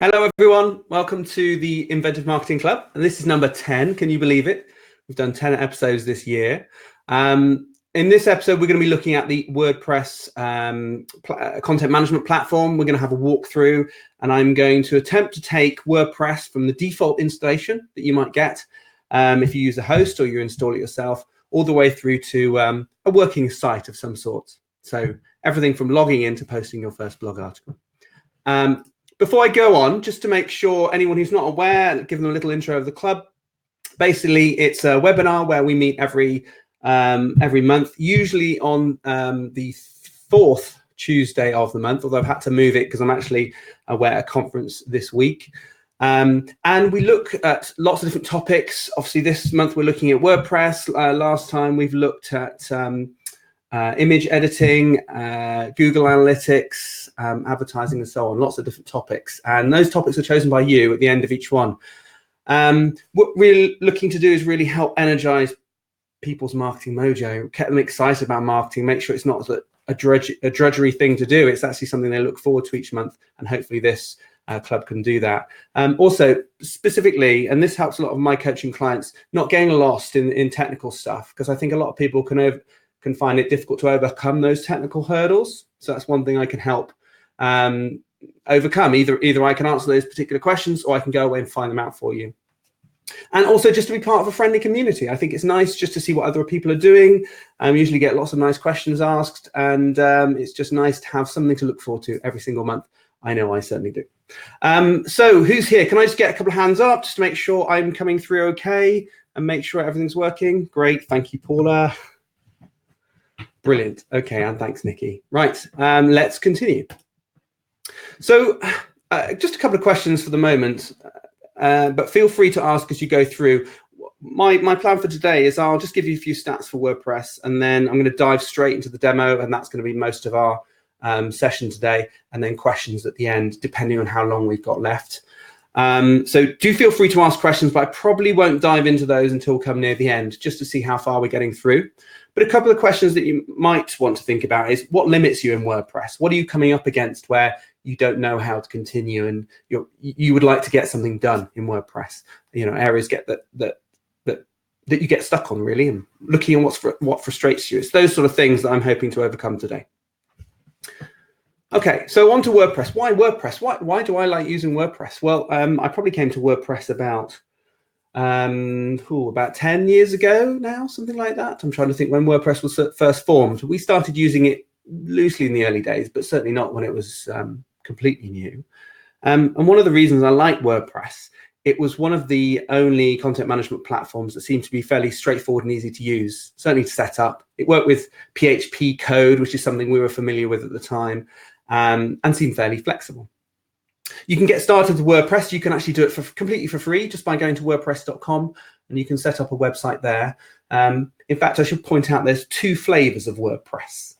Hello, everyone. Welcome to the Inventive Marketing Club. And this is number 10. Can you believe it? We've done 10 episodes this year. In this episode, we're going to be looking at the WordPress content management platform. We're going to have a walkthrough, and I'm going to attempt to take WordPress from the default installation that you might get if you use a host or you install it yourself, all the way through to a working site of some sort. So everything from logging in to posting your first blog article. Before I go on, just to make sure anyone who's not aware, give them a little intro of the club. Basically, it's a webinar where we meet every month, usually on the fourth Tuesday of the month, although I've had to move it because I'm actually away at a conference this week. And we look at lots of different topics. Obviously, this month we're looking at WordPress. Last time we've looked at image editing, Google Analytics, advertising, and so on, lots of different topics. And those topics are chosen by you at the end of each one. What we're looking to do is really help energize people's marketing mojo, get them excited about marketing, make sure it's not a drudgery thing to do. It's actually something they look forward to each month, and hopefully this club can do that. Also, specifically, and this helps a lot of my coaching clients, not getting lost in technical stuff, because I think a lot of people can find it difficult to overcome those technical hurdles. So that's one thing I can help overcome. Either I can answer those particular questions, or I can go away and find them out for you. And also just to be part of a friendly community. I think it's nice just to see what other people are doing. Usually get lots of nice questions asked, and it's just nice to have something to look forward to every single month. I know I certainly do. So who's here? Can I just get a couple of hands up just to make sure I'm coming through okay and make sure everything's working? Great, thank you, Paula. Brilliant. Okay, and thanks, Nikki. Right, let's continue. So just a couple of questions for the moment, but feel free to ask as you go through. My plan for today is I'll just give you a few stats for WordPress, and then I'm going to dive straight into the demo, and that's going to be most of our session today, and then questions at the end, depending on how long we've got left. So do feel free to ask questions, but I probably won't dive into those until come near the end, just to see how far we're getting through. But a couple of questions that you might want to think about is, what limits you in WordPress? What are you coming up against where you don't know how to continue, and you would like to get something done in WordPress? Areas that you get stuck on, really, and looking at what frustrates you. It's those sort of things that I'm hoping to overcome today. Okay, so on to WordPress. Why WordPress? Why do I like using WordPress? Well, I probably came to WordPress about 10 years ago now, something like that. I'm trying to think when WordPress was first formed. We started using it loosely in the early days, but certainly not when it was completely new. And one of the reasons I like WordPress, it was one of the only content management platforms that seemed to be fairly straightforward and easy to use, certainly to set up. It worked with PHP code, which is something we were familiar with at the time, and seemed fairly flexible. You can get started with WordPress. You can actually do it completely for free just by going to WordPress.com, and you can set up a website there. In fact, I should point out there's two flavors of WordPress.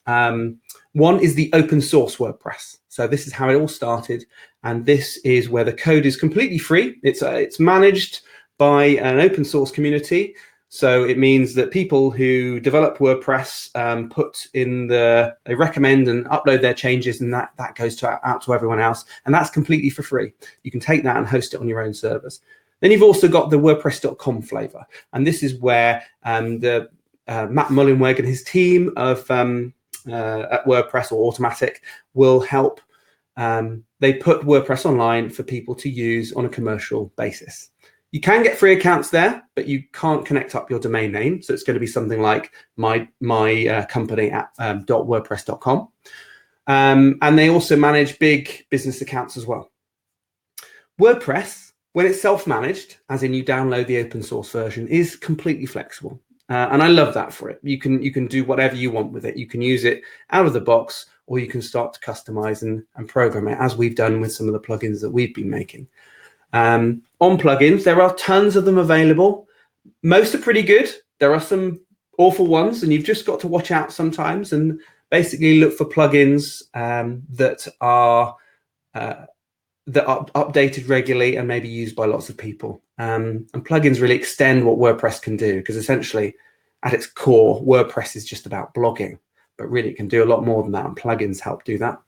One is the open source WordPress. So this is how it all started, and this is where the code is completely free. It's managed by an open source community. So it means that people who develop WordPress they recommend and upload their changes, and that goes out to everyone else. And that's completely for free. You can take that and host it on your own servers. Then you've also got the WordPress.com flavor. And this is where Matt Mullenweg and his team at WordPress or Automatic will help. They put WordPress online for people to use on a commercial basis. You can get free accounts there, but you can't connect up your domain name. So it's going to be something like my company at .wordpress.com. And they also manage big business accounts as well. WordPress, when it's self-managed, as in you download the open source version, is completely flexible. And I love that for it. You can do whatever you want with it. You can use it out of the box, or you can start to customize and program it, as we've done with some of the plugins that we've been making. On plugins, there are tons of them available. Most are pretty good. There are some awful ones, and you've just got to watch out sometimes and basically look for plugins that are updated regularly and maybe used by lots of people. And plugins really extend what WordPress can do, because essentially at its core, WordPress is just about blogging, but really it can do a lot more than that, and plugins help do that.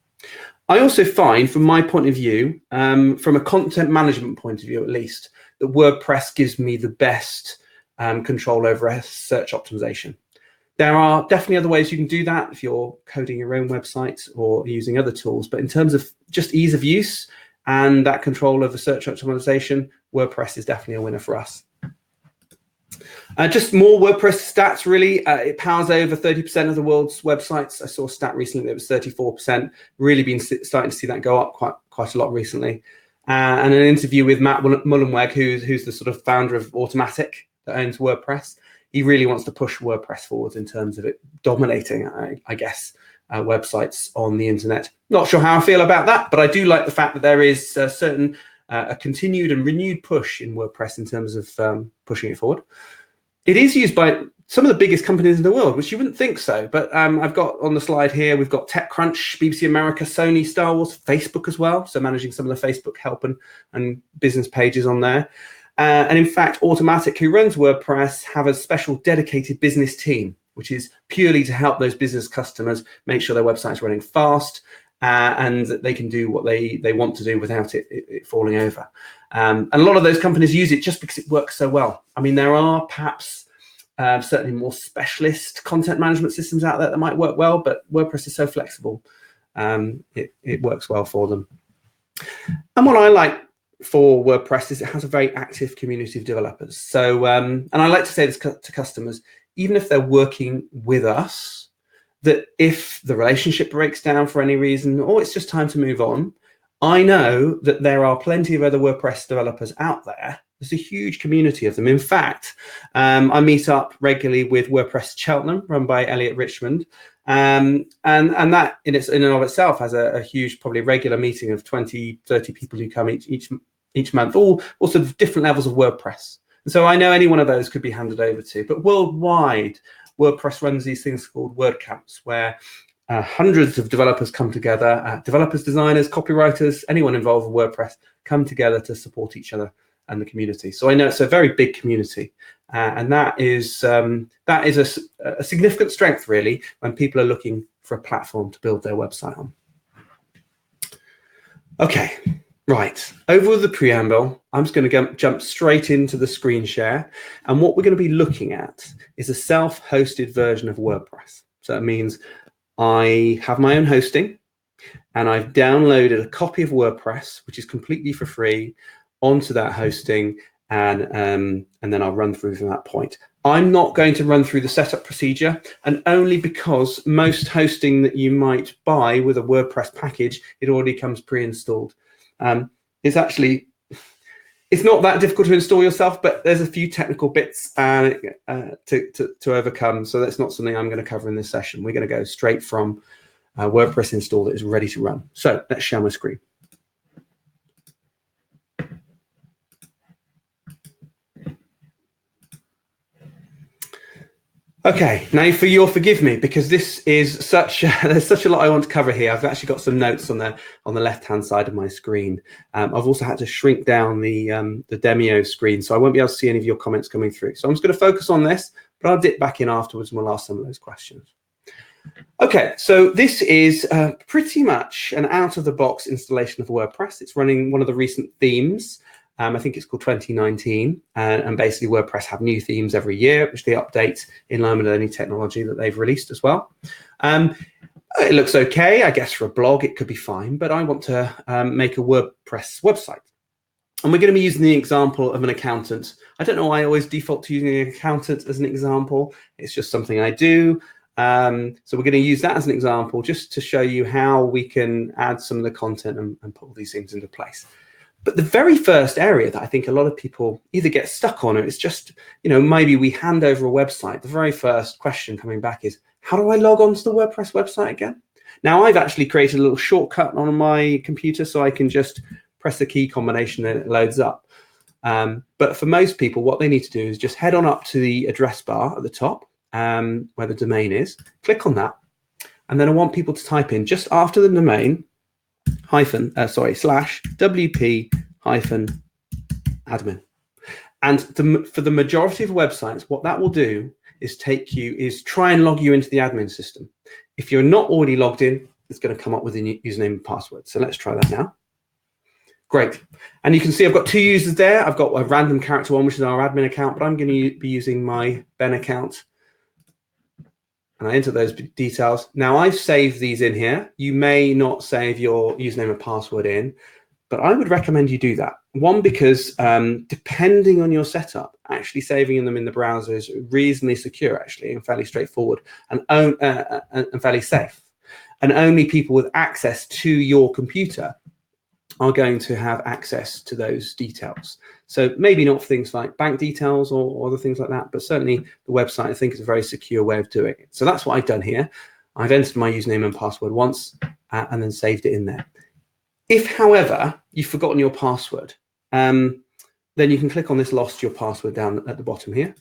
I also find, from my point of view, from a content management point of view at least, that WordPress gives me the best control over search optimization. There are definitely other ways you can do that if you're coding your own website or using other tools, but in terms of just ease of use and that control over search optimization, WordPress is definitely a winner for us. Just more WordPress stats, really. It powers over 30% of the world's websites. I saw a stat recently that it was 34%. Really been starting to see that go up quite a lot recently. And an interview with Matt Mullenweg, who's the sort of founder of Automatic that owns WordPress. He really wants to push WordPress forwards in terms of it dominating, I guess, websites on the internet. Not sure how I feel about that, but I do like the fact that there is a continued and renewed push in WordPress in terms of pushing it forward. It is used by some of the biggest companies in the world, which you wouldn't think so. But I've got on the slide here, we've got TechCrunch, BBC America, Sony, Star Wars, Facebook as well. So managing some of the Facebook help and business pages on there. And in fact, Automatic, who runs WordPress, have a special dedicated business team, which is purely to help those business customers make sure their website's running fast and that they can do what they want to do without it falling over. And a lot of those companies use it just because it works so well. I mean, there are perhaps certainly more specialist content management systems out there that might work well, but WordPress is so flexible. It works well for them. And what I like for WordPress is it has a very active community of developers. So, and I like to say this to customers, even if they're working with us, that if the relationship breaks down for any reason, or it's just time to move on, I know that there are plenty of other WordPress developers out there. There's a huge community of them. In fact, I meet up regularly with WordPress Cheltenham, run by Elliot Richmond. And that in and of itself has a huge, probably regular meeting of 20, 30 people who come each month, all sort of different levels of WordPress. And so I know any one of those could be handed over to. But worldwide, WordPress runs these things called WordCamps, where hundreds of developers come together, developers, designers, copywriters, anyone involved with WordPress come together to support each other and the community. So I know it's a very big community, and that is a significant strength, really, when people are looking for a platform to build their website on. Okay, right. Over the preamble, I'm just going to jump straight into the screen share, and what we're going to be looking at is a self-hosted version of WordPress. So it means I have my own hosting, and I've downloaded a copy of WordPress, which is completely for free, onto that hosting, and then I'll run through from that point. I'm not going to run through the setup procedure, and only because most hosting that you might buy with a WordPress package, it already comes pre-installed. It's not that difficult to install yourself, but there's a few technical bits to overcome. So that's not something I'm going to cover in this session. We're going to go straight from WordPress install that is ready to run. So let's share my screen. Okay, now you'll forgive me because this is there's such a lot I want to cover here. I've actually got some notes on the left-hand side of my screen. I've also had to shrink down the Demio screen, so I won't be able to see any of your comments coming through. So I'm just going to focus on this, but I'll dip back in afterwards and we'll ask some of those questions. Okay, so this is pretty much an out-of-the-box installation of WordPress. It's running one of the recent themes. I think it's called 2019, and basically WordPress have new themes every year, which they update in line with any technology that they've released as well. It looks okay, I guess for a blog it could be fine, but I want to make a WordPress website. And we're going to be using the example of an accountant. I don't know why I always default to using an accountant as an example. It's just something I do. So we're going to use that as an example just to show you how we can add some of the content and put all these things into place. But the very first area that I think a lot of people either get stuck on, or it's just, maybe we hand over a website. The very first question coming back is, how do I log on to the WordPress website again? Now, I've actually created a little shortcut on my computer so I can just press the key combination and it loads up. But for most people, what they need to do is just head on up to the address bar at the top where the domain is, click on that. And then I want people to type in just after the domain, /wp-admin. And for the majority of websites, what that will do is try and log you into the admin system. If you're not already logged in, it's going to come up with a new username and password. So let's try that now. Great. And you can see I've got 2 users there. I've got a random character one, which is our admin account, but I'm going to be using my Ben account. And I enter those details. Now I've saved these in here. You may not save your username and password in, but I would recommend you do that. One, because depending on your setup, actually saving them in the browser is reasonably secure, actually, and fairly straightforward and fairly safe. And only people with access to your computer are going to have access to those details. So maybe not for things like bank details or other things like that, but certainly the website, I think, is a very secure way of doing it. So that's what I've done here. I've entered my username and password once and then saved it in there. If, however, you've forgotten your password, then you can click on this lost your password down at the bottom here.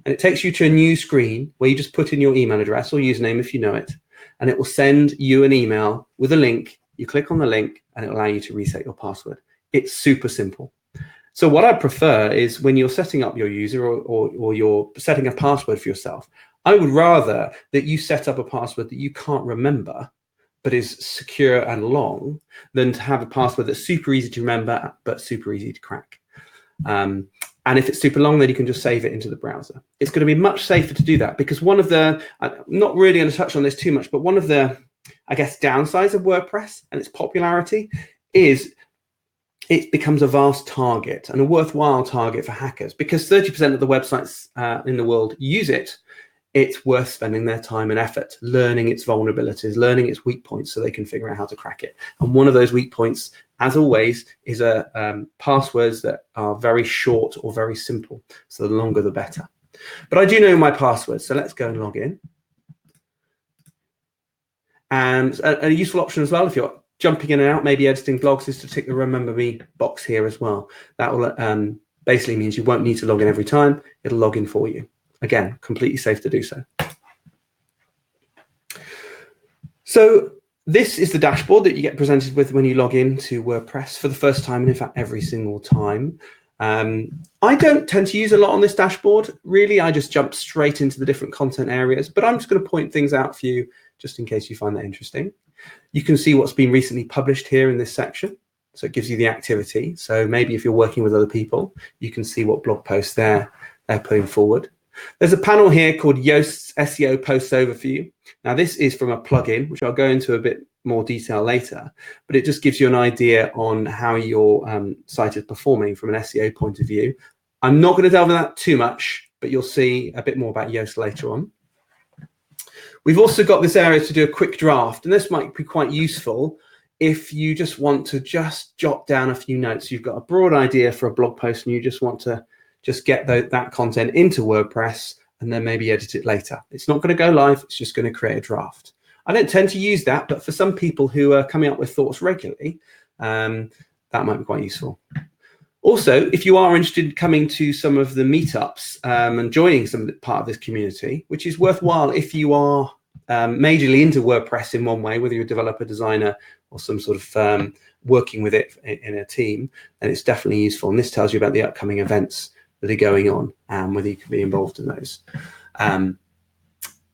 And it takes you to a new screen where you just put in your email address or username if you know it, and it will send you an email with a link. You click on the link and it will allow you to reset your password. It's super simple. So what I prefer is when you're setting up your user or you're setting a password for yourself, I would rather that you set up a password that you can't remember but is secure and long than to have a password that's super easy to remember but super easy to crack. And if it's super long, then you can just save it into the browser. It's going to be much safer to do that because one of the, I'm not really going to touch on this too much, but one of the, I guess, downsides of WordPress and its popularity is it becomes a vast target and a worthwhile target for hackers because 30% of the websites in the world use it. It's worth spending their time and effort learning its vulnerabilities, learning its weak points so they can figure out how to crack it. And one of those weak points, as always, is passwords that are very short or very simple. So the longer, the better. But I do know my password, so let's go and log in. And a useful option as well, if you're jumping in and out, maybe editing blogs, is to tick the remember me box here as well. That will basically means you won't need to log in every time. It'll log in for you. Again, completely safe to do so. So this is the dashboard that you get presented with when you log into WordPress for the first time, and in fact, every single time. I don't tend to use a lot on this dashboard. Really, I just jump straight into the different content areas, but I'm just going to point things out for you just in case you find that interesting. You can see what's been recently published here in this section. So it gives you the activity. So maybe if you're working with other people, you can see what blog posts they're putting forward. There's a panel here called Yoast's SEO Posts Overview. Now, this is from a plugin, which I'll go into a bit more detail later, but it just gives you an idea on how your site is performing from an SEO point of view. I'm not going to delve into that too much, but you'll see a bit more about Yoast later on. We've also got this area to do a quick draft, and this might be quite useful if you just want to just jot down a few notes. You've got a broad idea for a blog post and you just want to just get that content into WordPress and then maybe edit it later. It's not going to go live, it's just going to create a draft. I don't tend to use that, but for some people who are coming up with thoughts regularly, that might be quite useful. Also, if you are interested in coming to some of the meetups and joining part of this community, which is worthwhile if you are majorly into WordPress in one way, whether you're a developer, designer, or some sort of working with it in a team, then it's definitely useful. And this tells you about the upcoming events that are going on and whether you can be involved in those.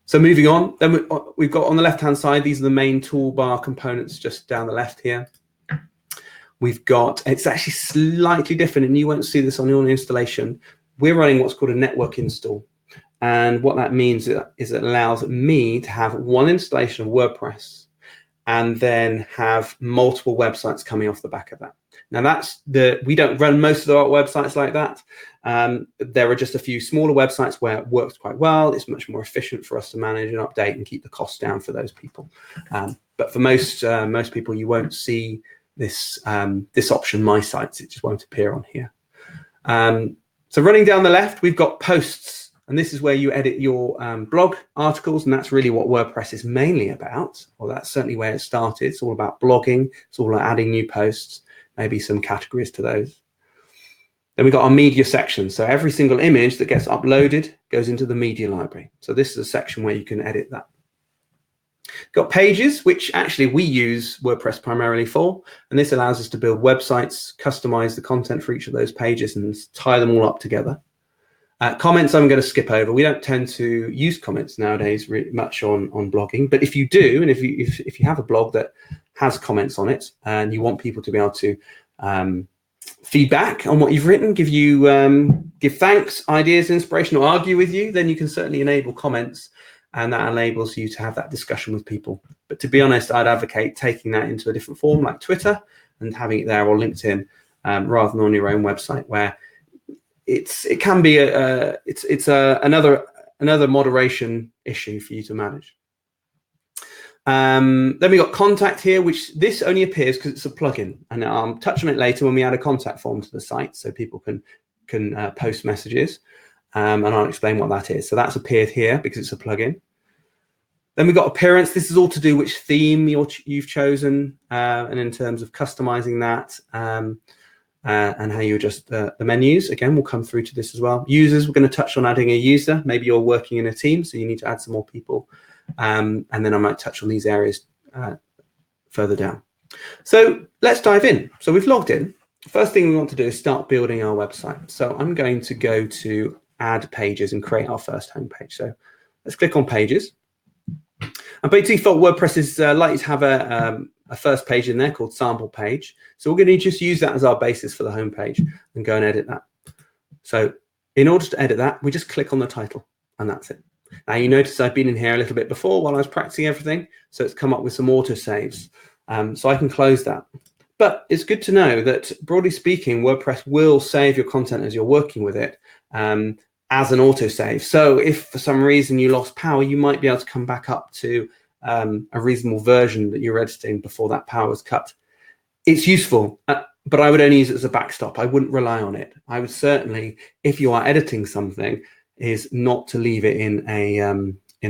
So moving on, then we've got on the left-hand side, these are the main toolbar components just down the left here. We've got, it's actually slightly different and you won't see this on your installation. We're running what's called a network install. And what that means is it allows me to have one installation of WordPress and then have multiple websites coming off the back of that. Now we don't run most of our websites like that. There are just a few smaller websites where it works quite well. It's much more efficient for us to manage and update and keep the costs down for those people. But for most people, you won't see this option, My Sites. It just won't appear on here. So running down the left, we've got posts. And this is where you edit your blog articles, and that's really what WordPress is mainly about. Well, that's certainly where it started. It's all about blogging. It's all about adding new posts, maybe some categories to those. Then we've got our media section. So every single image that gets uploaded goes into the media library. So this is a section where you can edit that. Got pages, which actually we use WordPress primarily for, and this allows us to build websites, customize the content for each of those pages, and tie them all up together. Comments I'm going to skip over. We don't tend to use comments nowadays really much on blogging, but if you do, and if you have a blog that has comments on it and you want people to be able to feedback on what you've written, give thanks, ideas, inspiration, or argue with you, then you can certainly enable comments, and that enables you to have that discussion with people. But to be honest, I'd advocate taking that into a different form like Twitter and having it there, or LinkedIn, rather than on your own website, where it can be another moderation issue for you to manage. Then we got contact here, which this only appears because it's a plugin, and I'll touch on it later when we add a contact form to the site, so people can post messages, and I'll explain what that is. So that's appeared here because it's a plugin. Then we've got appearance. This is all to do which theme you've chosen, and in terms of customizing that, and how you adjust the menus. Again, we'll come through to this as well. Users, we're going to touch on adding a user. Maybe you're working in a team, so you need to add some more people. And then I might touch on these areas further down. So let's dive in. So we've logged in. First thing we want to do is start building our website. So I'm going to go to add pages and create our first homepage. So let's click on pages. And by default, WordPress is likely to have a first page in there called sample page. So we're going to just use that as our basis for the homepage and go and edit that. So in order to edit that, we just click on the title, and that's it. Now you notice I've been in here a little bit before while I was practicing everything, so it's come up with some auto saves. So I can close that. But it's good to know that, broadly speaking, WordPress will save your content as you're working with it as an autosave. So if for some reason you lost power, you might be able to come back up to a reasonable version that you're editing before that power was cut. It's useful, but I would only use it as a backstop. I wouldn't rely on it. I would certainly, if you are editing something, is not to leave it in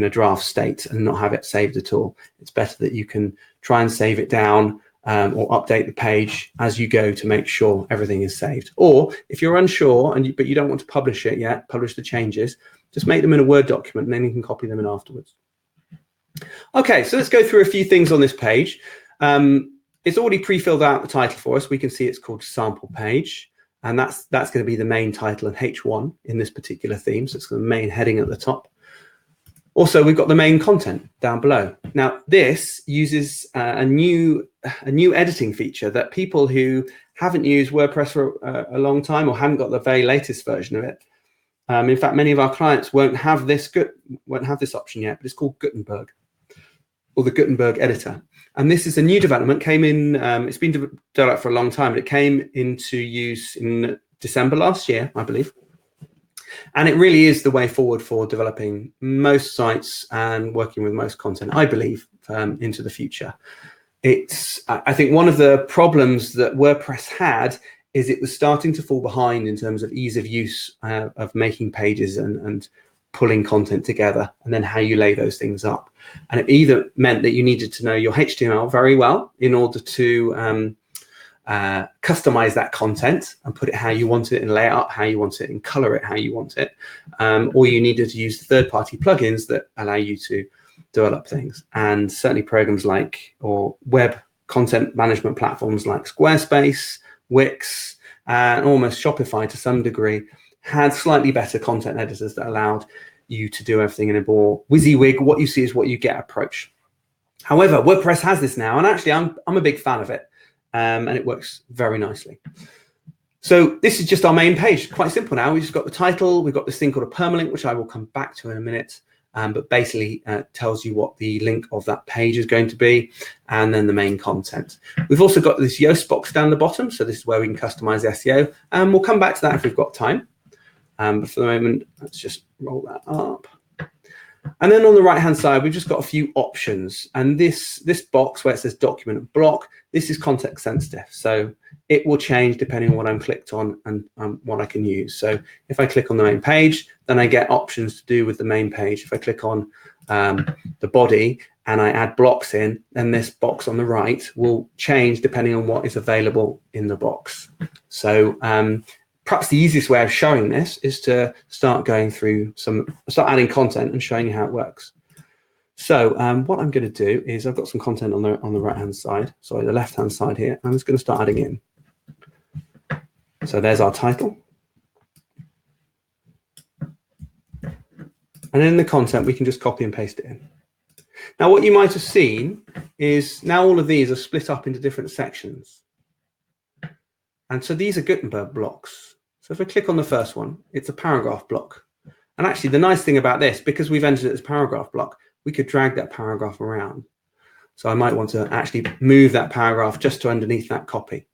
a draft state and not have it saved at all. It's better that you can try and save it down or update the page as you go to make sure everything is saved. Or if you're unsure but you don't want to publish it yet, publish the changes, just make them in a Word document and then you can copy them in afterwards. Okay, so let's go through a few things on this page. It's already pre-filled out the title for us. We can see it's called sample page, and that's going to be the main title and H1 in this particular theme. So it's the main heading at the top. Also, we've got the main content down below. Now, this uses a new editing feature that people who haven't used WordPress for a long time or haven't got the very latest version of it. In fact, many of our clients won't have this option yet, but it's called Gutenberg, or the Gutenberg editor. And this is a new development, came in, it's been developed for a long time, but it came into use in December last year, I believe. And it really is the way forward for developing most sites and working with most content, I believe, into the future. I think one of the problems that WordPress had is it was starting to fall behind in terms of ease of use of making pages and pulling content together, and then how you lay those things up. And it either meant that you needed to know your HTML very well in order to customize that content and put it how you want it and lay it up how you want it and color it how you want it, or you needed to use third-party plugins that allow you to develop things. And certainly programs or web content management platforms like Squarespace, Wix, and almost Shopify to some degree had slightly better content editors that allowed you to do everything in a more WYSIWYG, what you see is what you get approach. However, WordPress has this now, and actually I'm a big fan of it, and it works very nicely. So this is just our main page, quite simple now. We've just got the title, we've got this thing called a permalink, which I will come back to in a minute, but basically tells you what the link of that page is going to be, and then the main content. We've also got this Yoast box down the bottom, so this is where we can customize SEO, and we'll come back to that if we've got time. But for the moment, let's just roll that up. And then on the right-hand side, we've just got a few options. And this box where it says document block, this is context sensitive. So it will change depending on what I'm clicked on and what I can use. So if I click on the main page, then I get options to do with the main page. If I click on the body and I add blocks in, then this box on the right will change depending on what is available in the box. So perhaps the easiest way of showing this is to start going through start adding content and showing you how it works. So what I'm going to do is I've got some content on the right-hand side, sorry, the left-hand side here. I'm just going to start adding in. So there's our title. And in the content, we can just copy and paste it in. Now, what you might have seen is now all of these are split up into different sections. And so these are Gutenberg blocks. So if I click on the first one, it's a paragraph block. And actually, the nice thing about this, because we've entered it as paragraph block, we could drag that paragraph around. So I might want to actually move that paragraph just to underneath that copy.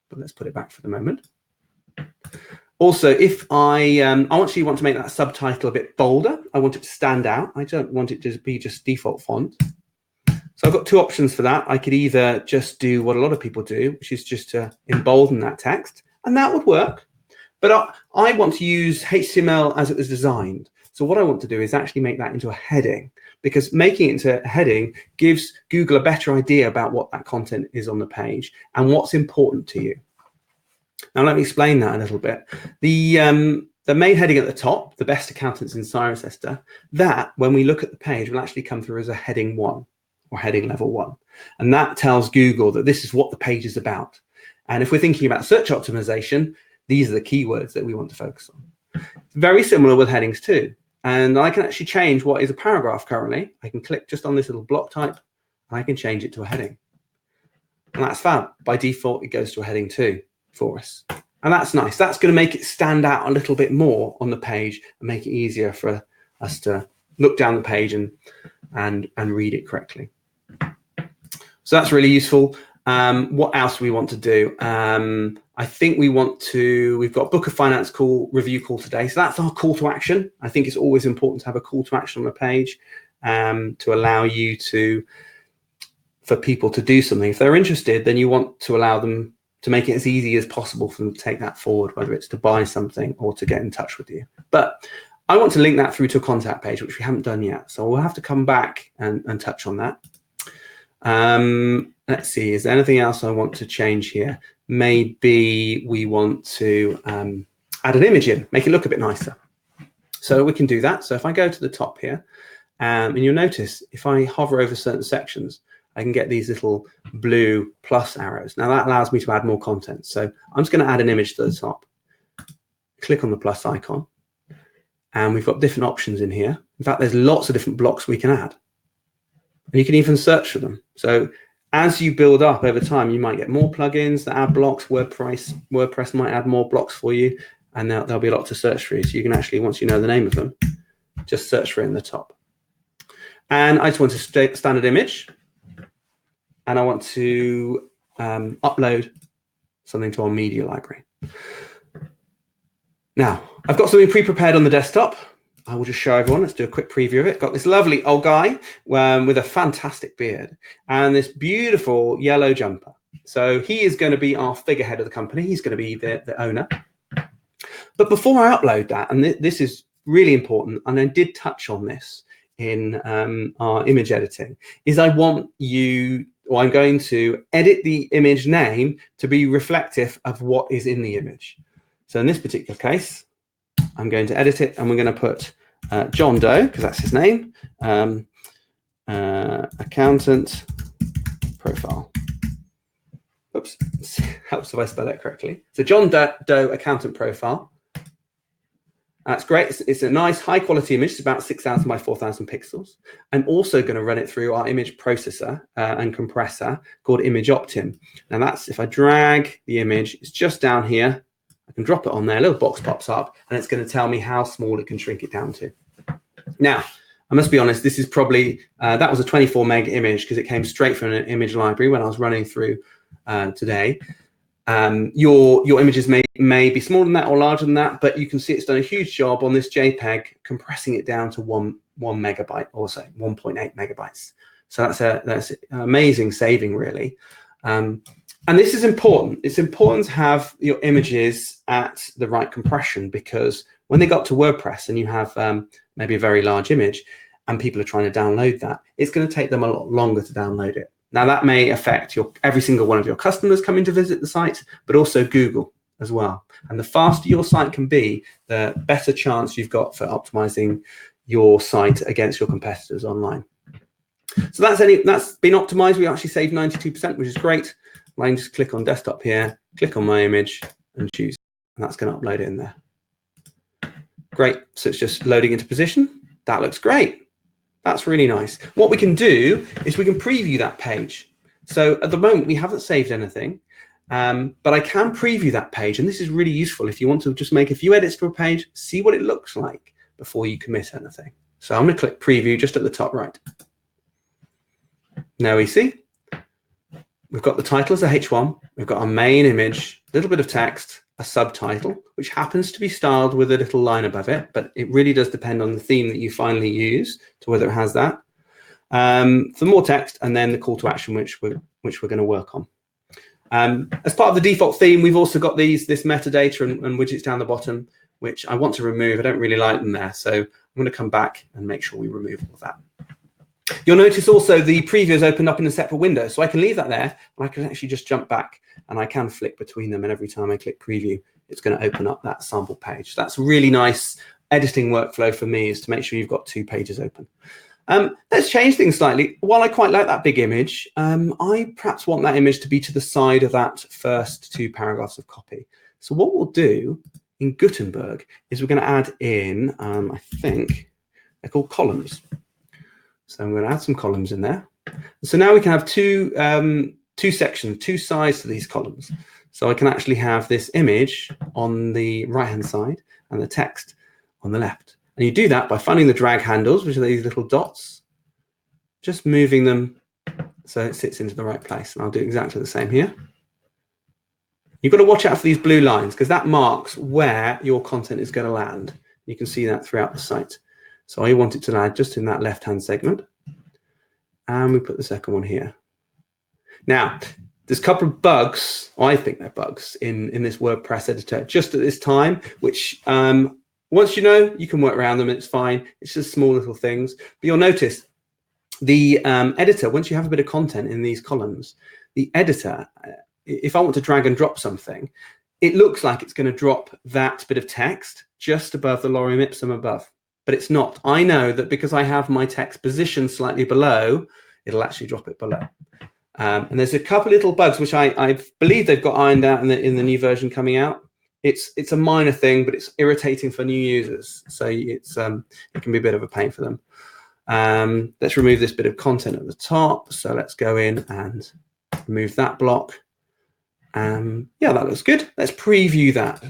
But let's put it back for the moment. Also, if I actually want to make that subtitle a bit bolder, I want it to stand out. I don't want it to be just default font. So I've got two options for that. I could either just do what a lot of people do, which is just to embolden that text, and that would work. But I want to use HTML as it was designed. So what I want to do is actually make that into a heading, because making it into a heading gives Google a better idea about what that content is on the page and what's important to you. Now, let me explain that a little bit. The main heading at the top, the best accountants in Cirencester, that when we look at the page will actually come through as a heading 1 or heading level 1. And that tells Google that this is what the page is about. And if we're thinking about search optimization, these are the keywords that we want to focus on. Very similar with headings too. And I can actually change what is a paragraph currently. I can click just on this little block type and I can change it to a heading. And that's fab. By default, it goes to a heading 2 for us. And that's nice. That's going to make it stand out a little bit more on the page and make it easier for us to look down the page and read it correctly. So that's really useful. What else do we want to do? I think we've got book of finance review call today. So that's our call to action. I think it's always important to have a call to action on a page to allow you for people to do something. If they're interested, then you want to allow them to make it as easy as possible for them to take that forward, whether it's to buy something or to get in touch with you. But I want to link that through to a contact page, which we haven't done yet. So we'll have to come back and touch on that. Let's see, is there anything else I want to change here? Maybe we want to add an image in, make it look a bit nicer. So we can do that. So if I go to the top here, and you'll notice if I hover over certain sections, I can get these little blue plus arrows. Now that allows me to add more content. So I'm just going to add an image to the top. Click on the plus icon. And we've got different options in here. In fact, there's lots of different blocks we can add. And you can even search for them. So as you build up over time, you might get more plugins that add blocks. WordPress might add more blocks for you. And there'll be a lot to search for you. So you can actually, once you know the name of them, just search for it in the top. And I just want a standard image. And I want to upload something to our media library. Now, I've got something pre-prepared on the desktop. I will just show everyone. Let's do a quick preview of it. Got this lovely old guy with a fantastic beard and this beautiful yellow jumper. So he is going to be our figurehead of the company. He's going to be the owner. But before I upload that, and this is really important, and I did touch on this in our image editing, is I'm going to edit the image name to be reflective of what is in the image. So in this particular case, I'm going to edit it and we're going to put John Doe, because that's his name, accountant profile. Oops, helps if I spell that correctly. So John Doe accountant profile. That's great. It's a nice high quality image. It's about 6,000 by 4,000 pixels. I'm also going to run it through our image processor and compressor called IMC10. Now that's, if I drag the image, it's just down here. I can drop it on there, a little box pops up, and it's going to tell me how small it can shrink it down to. Now, I must be honest, this is probably, that was a 24 meg image because it came straight from an image library when I was running through today. Your images may be smaller than that or larger than that, but you can see it's done a huge job on this JPEG, compressing it down to one megabyte, or say 1.8 megabytes. So that's an amazing saving, really. And this is important. It's important to have your images at the right compression, because when they got to WordPress and you have maybe a very large image and people are trying to download that, it's going to take them a lot longer to download it. Now that may affect every single one of your customers coming to visit the site, but also Google as well. And the faster your site can be, the better chance you've got for optimizing your site against your competitors online. So that's been optimized. We actually saved 92%, which is great. I can just click on desktop here, click on my image and choose, and that's going to upload it in there. Great. So it's just loading into position. That looks great. That's really nice. What we can do is we can preview that page. So at the moment, we haven't saved anything, but I can preview that page. And this is really useful if you want to just make a few edits to a page, see what it looks like before you commit anything. So I'm going to click preview just at the top right. Now we see we've got the title as a H1. We've got our main image, a little bit of text, a subtitle, which happens to be styled with a little line above it, but it really does depend on the theme that you finally use to whether it has that. For more text, and then the call to action, which we're going to work on. As part of the default theme, we've also got this metadata and widgets down the bottom, which I want to remove. I don't really like them there, so I'm going to come back and make sure we remove all of that. You'll notice also the preview is opened up in a separate window, so I can leave that there, and I can actually just jump back, and I can flick between them, and every time I click preview, it's going to open up that sample page. That's a really nice editing workflow for me, is to make sure you've got 2 pages open. Let's change things slightly. While I quite like that big image, I perhaps want that image to be to the side of that first 2 paragraphs of copy. So what we'll do in Gutenberg is we're going to add in, I think they're called columns. So I'm going to add some columns in there. So now we can have two sections, 2 sides to these columns. So I can actually have this image on the right-hand side and the text on the left. And you do that by finding the drag handles, which are these little dots, just moving them so it sits into the right place. And I'll do exactly the same here. You've got to watch out for these blue lines because that marks where your content is going to land. You can see that throughout the site. So I want it to land just in that left-hand segment. And we put the second one here. Now, there's a couple of bugs, I think they're bugs, in this WordPress editor just at this time, which once you know, you can work around them, it's fine. It's just small little things. But you'll notice the editor, once you have a bit of content in these columns, the editor, if I want to drag and drop something, it looks like it's going to drop that bit of text just above the lorem ipsum above. But it's not. I know that because I have my text positioned slightly below, it'll actually drop it below. And there's a couple little bugs which I believe they've got ironed out in the new version coming out. It's a minor thing, but it's irritating for new users. So it can be a bit of a pain for them. Let's remove this bit of content at the top. So let's go in and remove that block. Yeah, that looks good. Let's preview that.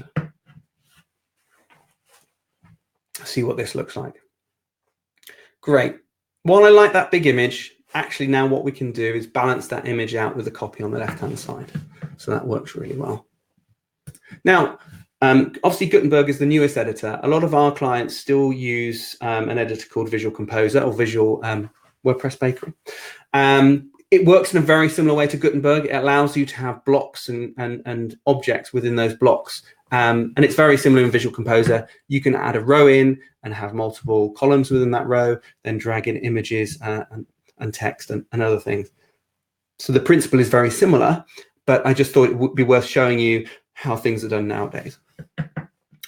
See what this looks like. Great. While I like that big image, actually now what we can do is balance that image out with the copy on the left-hand side. So that works really well. Now, obviously Gutenberg is the newest editor. A lot of our clients still use an editor called Visual Composer or Visual WordPress Bakery. It works in a very similar way to Gutenberg. It allows you to have blocks and objects within those blocks. And it's very similar in Visual Composer. You can add a row in and have multiple columns within that row, then drag in images and text and other things. So the principle is very similar, but I just thought it would be worth showing you how things are done nowadays.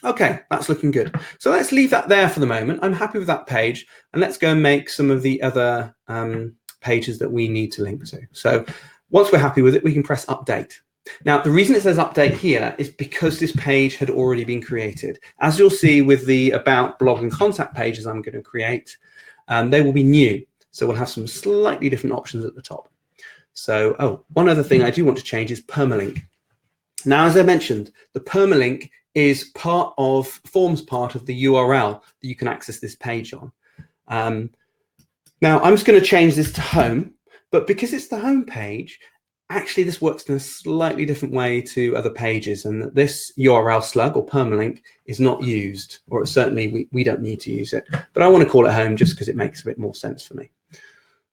Okay, that's looking good. So let's leave that there for the moment. I'm happy with that page, and let's go and make some of the other pages that we need to link to. So once we're happy with it, we can press update. Now, the reason it says update here is because this page had already been created. As you'll see with the about, blog, and contact pages I'm going to create, they will be new. So we'll have some slightly different options at the top. So, one other thing I do want to change is permalink. Now, as I mentioned, the permalink is forms part of the URL that you can access this page on. Now, I'm just going to change this to home, but because it's the home page, actually this works in a slightly different way to other pages, and that this URL slug or permalink is not used, or certainly we don't need to use it, but I want to call it home just because it makes a bit more sense for me.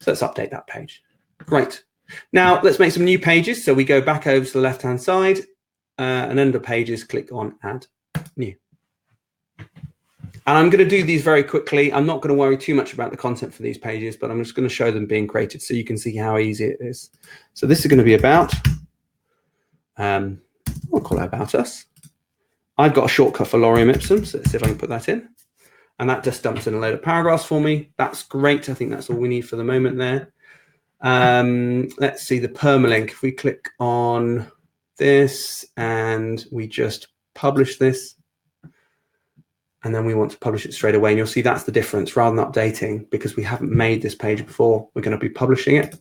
So let's update that page. Great. Now let's make some new pages. So we go back over to the left-hand side and under pages, click on add new. And I'm going to do these very quickly. I'm not going to worry too much about the content for these pages, but I'm just going to show them being created so you can see how easy it is. So this is going to be about, I'll call it about us. I've got a shortcut for lorem ipsum, so let's see if I can put that in. And that just dumps in a load of paragraphs for me. That's great. I think that's all we need for the moment there. Let's see the permalink. If we click on this and we just publish this, and then we want to publish it straight away. And you'll see that's the difference. Rather than updating, because we haven't made this page before, we're going to be publishing it.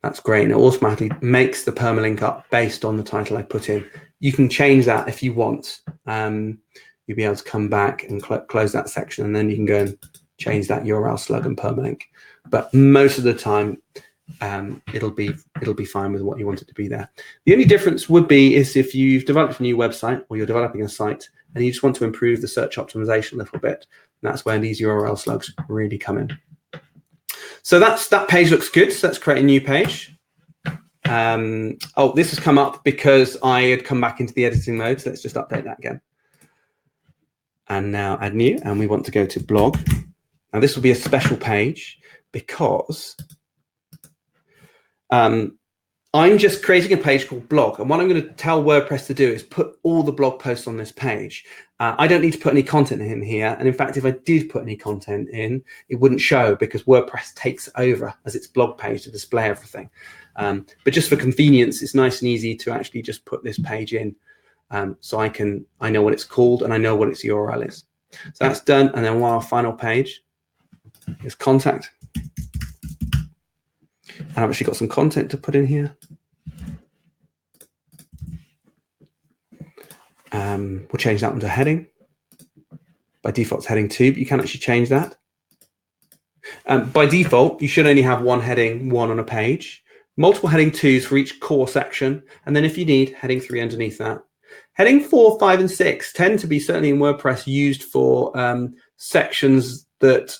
That's great. And it automatically makes the permalink up based on the title I put in. You can change that if you want. You'll be able to come back and close that section, and then you can go and change that URL slug and permalink. But most of the time, it'll be fine with what you want it to be there. The only difference would be is if you've developed a new website or you're developing a site and you just want to improve the search optimization a little bit. And that's where these URL slugs really come in. So that page looks good. So let's create a new page. Oh, this has come up because I had come back into the editing mode. So let's just update that again. And now add new, and we want to go to blog. Now this will be a special page because I'm just creating a page called blog. And what I'm going to tell WordPress to do is put all the blog posts on this page. I don't need to put any content in here. And in fact, if I did put any content in, it wouldn't show because WordPress takes over as its blog page to display everything. But just for convenience, it's nice and easy to actually just put this page in. So I know what it's called and I know what its URL is. So that's done. And then our final page is contact. And I've actually got some content to put in here. We'll change that one to heading. By default, it's heading 2, but you can actually change that. By default, you should only have one heading 1 on a page, multiple heading 2s for each core section, and then if you need, heading 3 underneath that. Heading 4, 5, and 6 tend to be, certainly in WordPress, used for sections that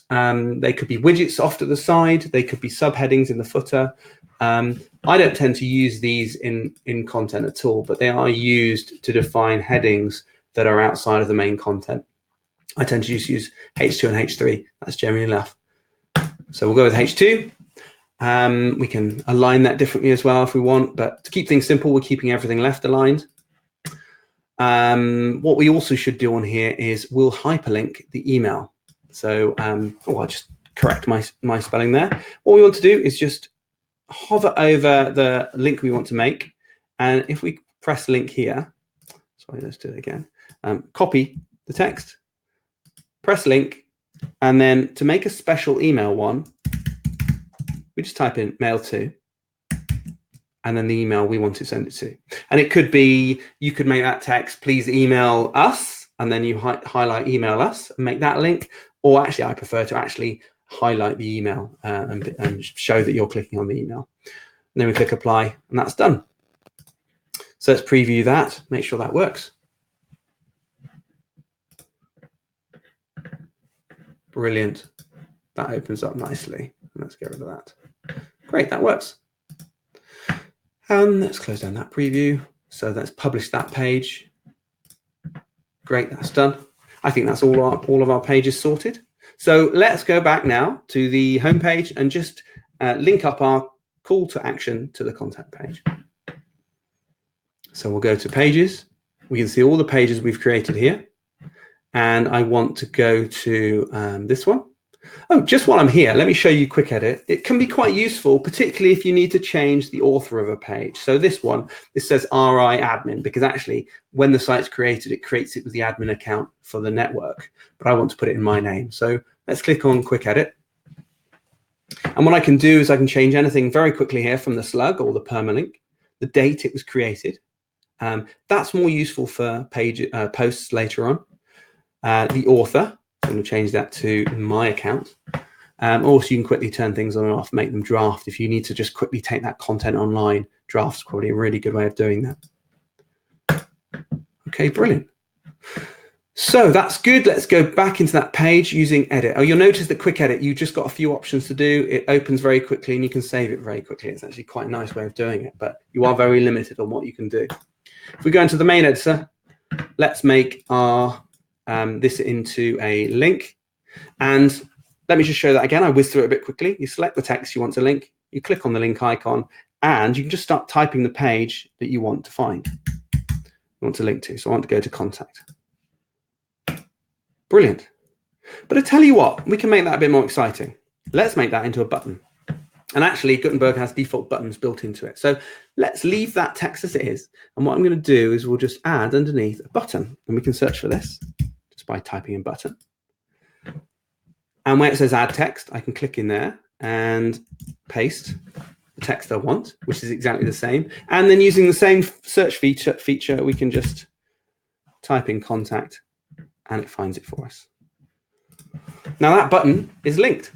they could be widgets off to the side, they could be subheadings in the footer. I don't tend to use these in content at all, but they are used to define headings that are outside of the main content. I tend to just use H2 and H3. That's generally enough. So we'll go with H2. We can align that differently as well if we want, but to keep things simple, we're keeping everything left aligned. What we also should do on here is we'll hyperlink the email. So I'll just correct my spelling there. What we want to do is just hover over the link we want to make. And if we press link here, sorry, let's do it again. Copy the text, press link, and then to make a special email one, we just type in mail to, and then the email we want to send it to. And it could be, you could make that text, please email us, and then you highlight email us and make that link. Or actually, I prefer to actually highlight the email and show that you're clicking on the email. And then we click apply, and that's done. So let's preview that, make sure that works. Brilliant. That opens up nicely. Let's get rid of that. Great, that works. And let's close down that preview. So let's publish that page. Great, that's done. I think that's all of our pages sorted. So let's go back now to the home page and just link up our call to action to the contact page. So we'll go to pages. We can see all the pages we've created here. And I want to go to this one. Oh, just while I'm here, let me show you Quick Edit. It can be quite useful, particularly if you need to change the author of a page. So this one, this says RI admin, because actually when the site's created, it creates it with the admin account for the network, but I want to put it in my name. So let's click on Quick Edit. And what I can do is I can change anything very quickly here from the slug or the permalink, the date it was created. That's more useful for posts later on. The author, I'm going to change that to my account. Also, you can quickly turn things on and off, make them draft. If you need to just quickly take that content online, draft's probably a really good way of doing that. Okay, brilliant. So that's good. Let's go back into that page using edit. Oh, you'll notice that Quick Edit, you've just got a few options to do. It opens very quickly and you can save it very quickly. It's actually quite a nice way of doing it, but you are very limited on what you can do. If we go into the main editor, let's make our this into a link. And let me just show that again. I whiz through it a bit quickly. You select the text you want to link, you click on the link icon, and you can just start typing the page that you want to find, you want to link to. So I want to go to contact. Brilliant. But I tell you what, we can make that a bit more exciting. Let's make that into a button. And actually, Gutenberg has default buttons built into it. So let's leave that text as it is. And what I'm going to do is we'll just add underneath a button, and we can search for this. just by typing in button. And where it says add text, I can click in there and paste the text I want, which is exactly the same. And then using the same search feature, we can just type in contact and it finds it for us. Now that button is linked.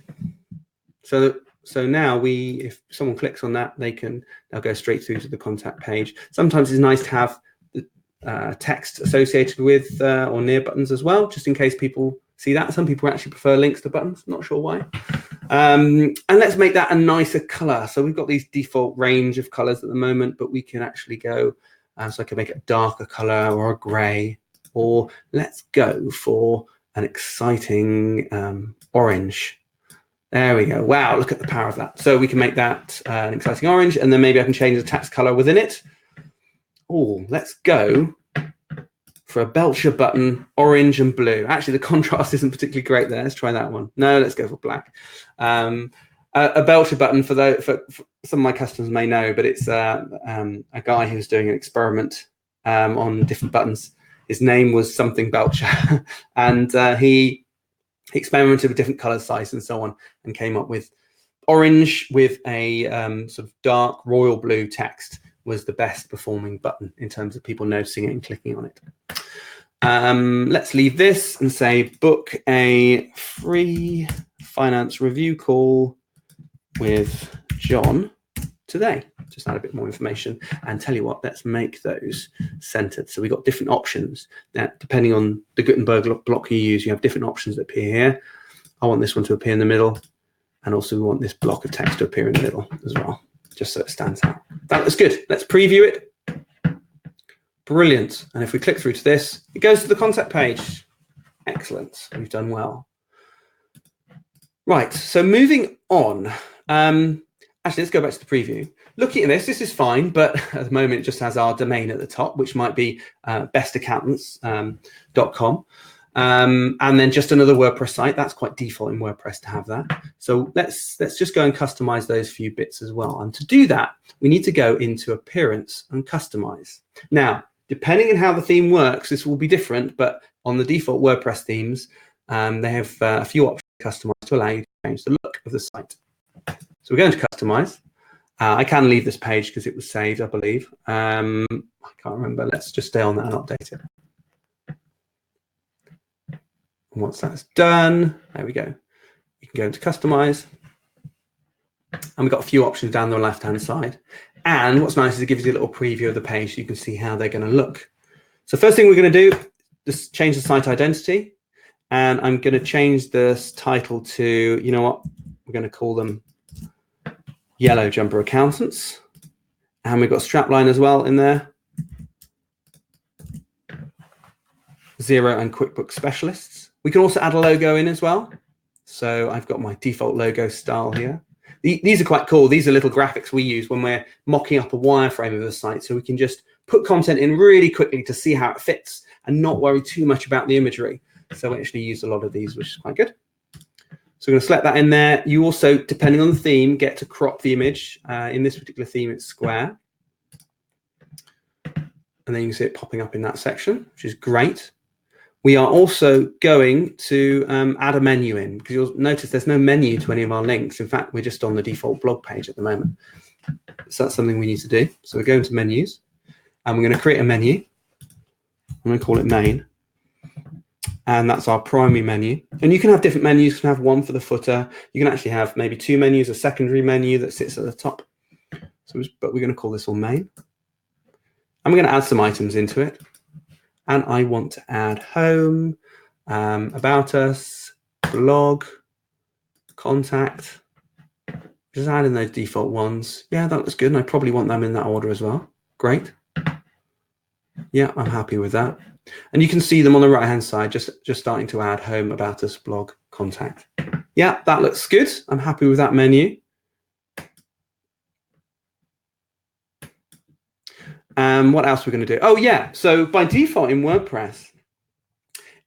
So now if someone clicks on that, they'll go straight through to the contact page. Sometimes it's nice to have the text associated with or near buttons as well, just in case people see that. Some people actually prefer links to buttons, not sure why. And let's make that a nicer color. So we've got these default range of colors at the moment, but we can actually go, so I can make it a darker color or a gray, or let's go for an exciting orange. There we go. Wow, look at the power of that. So we can make that an exciting orange, and then maybe I can change the text color within it. Oh, let's go for a Belcher button, orange and blue. Actually, the contrast isn't particularly great there. Let's try that one. No, let's go for black. A Belcher button, for some of my customers may know, but it's a guy who's doing an experiment on different buttons. His name was something Belcher, and he experimented with different color sizes and so on, and came up with orange with a sort of dark royal blue text was the best performing button in terms of people noticing it and clicking on it. Let's leave this and say book a free finance review call with John today. Just add a bit more information, and tell you what, let's make those centered. So we've got different options that, depending on the Gutenberg block you use, you have different options that appear here. I want this one to appear in the middle, and also we want this block of text to appear in the middle as well, just so it stands out. That looks good. Let's preview it. Brilliant. And if we click through to this, it goes to the contact page. Excellent. We've done well. Right. So moving on. Actually, let's go back to the preview. Looking at this is fine, but at the moment it just has our domain at the top, which might be bestaccountants.com. And then just another WordPress site. That's quite default in WordPress to have that. So let's just go and customize those few bits as well. And to do that, we need to go into Appearance and Customize. Now, depending on how the theme works, this will be different, but on the default WordPress themes, they have a few options to customize to allow you to change the look of the site. So we're going to customize. I can leave this page because it was saved, I believe. I can't remember. Let's just stay on that and update it. And once that's done, there we go. You can go into Customize. And we've got a few options down the left-hand side. And what's nice is it gives you a little preview of the page so you can see how they're going to look. So first thing we're going to do is change the site identity. And I'm going to change this title to, you know what, we're going to call them Yellow Jumper Accountants. And we've got strapline as well in there. Xero and QuickBooks Specialists. We can also add a logo in as well. So I've got my default logo style here. These are quite cool. These are little graphics we use when we're mocking up a wireframe of a site, so we can just put content in really quickly to see how it fits and not worry too much about the imagery. So we actually use a lot of these, which is quite good. So we're going to select that in there. You also, depending on the theme, get to crop the image. In this particular theme, it's square. And then you can see it popping up in that section, which is great. We are also going to add a menu in, because you'll notice there's no menu to any of our links. In fact, we're just on the default blog page at the moment. So that's something we need to do. So we're going to menus, and we're going to create a menu. I'm going to call it main. And that's our primary menu. And you can have different menus. You can have one for the footer. You can actually have maybe two menus, a secondary menu that sits at the top. But we're going to call this all main. And we're going to add some items into it. And I want to add home, about us, blog, contact. Just add in those default ones. Yeah, that looks good. And I probably want them in that order as well. Great. Yeah, I'm happy with that. And you can see them on the right-hand side, just starting to add home, about us, blog, contact. Yeah, that looks good. I'm happy with that menu. What else we're going to do? Oh, yeah. So by default in WordPress,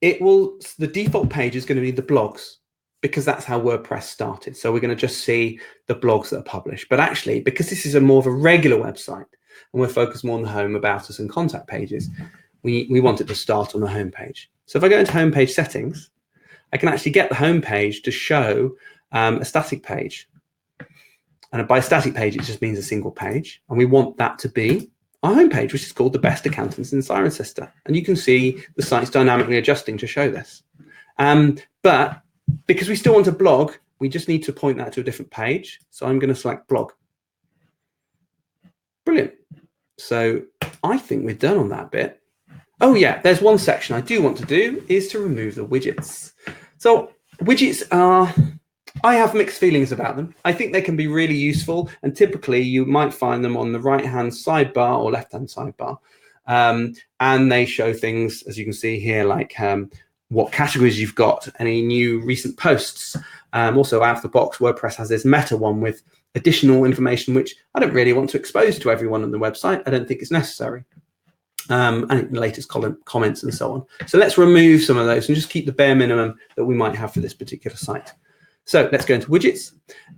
the default page is going to be the blogs, because that's how WordPress started. So we're going to just see the blogs that are published. But actually, because this is more of a regular website and we're focused more on the home, about us, and contact pages, we want it to start on the home page. So if I go into home page settings, I can actually get the home page to show a static page. And by static page, it just means a single page. And we want that to be our home page, which is called the Best Accountants in Cirencester. And you can see the site's dynamically adjusting to show this. But because we still want a blog, we just need to point that to a different page. So I'm going to select blog. Brilliant. So I think we're done on that bit. Oh yeah, there's one section I do want to do is to remove the widgets. So widgets are, I have mixed feelings about them. I think they can be really useful, and typically you might find them on the right-hand sidebar or left-hand sidebar. And they show things, as you can see here, like what categories you've got, any new recent posts. Also out of the box, WordPress has this meta one with additional information, which I don't really want to expose to everyone on the website. I don't think it's necessary. And the latest comments and so on. So let's remove some of those and just keep the bare minimum that we might have for this particular site. So let's go into widgets,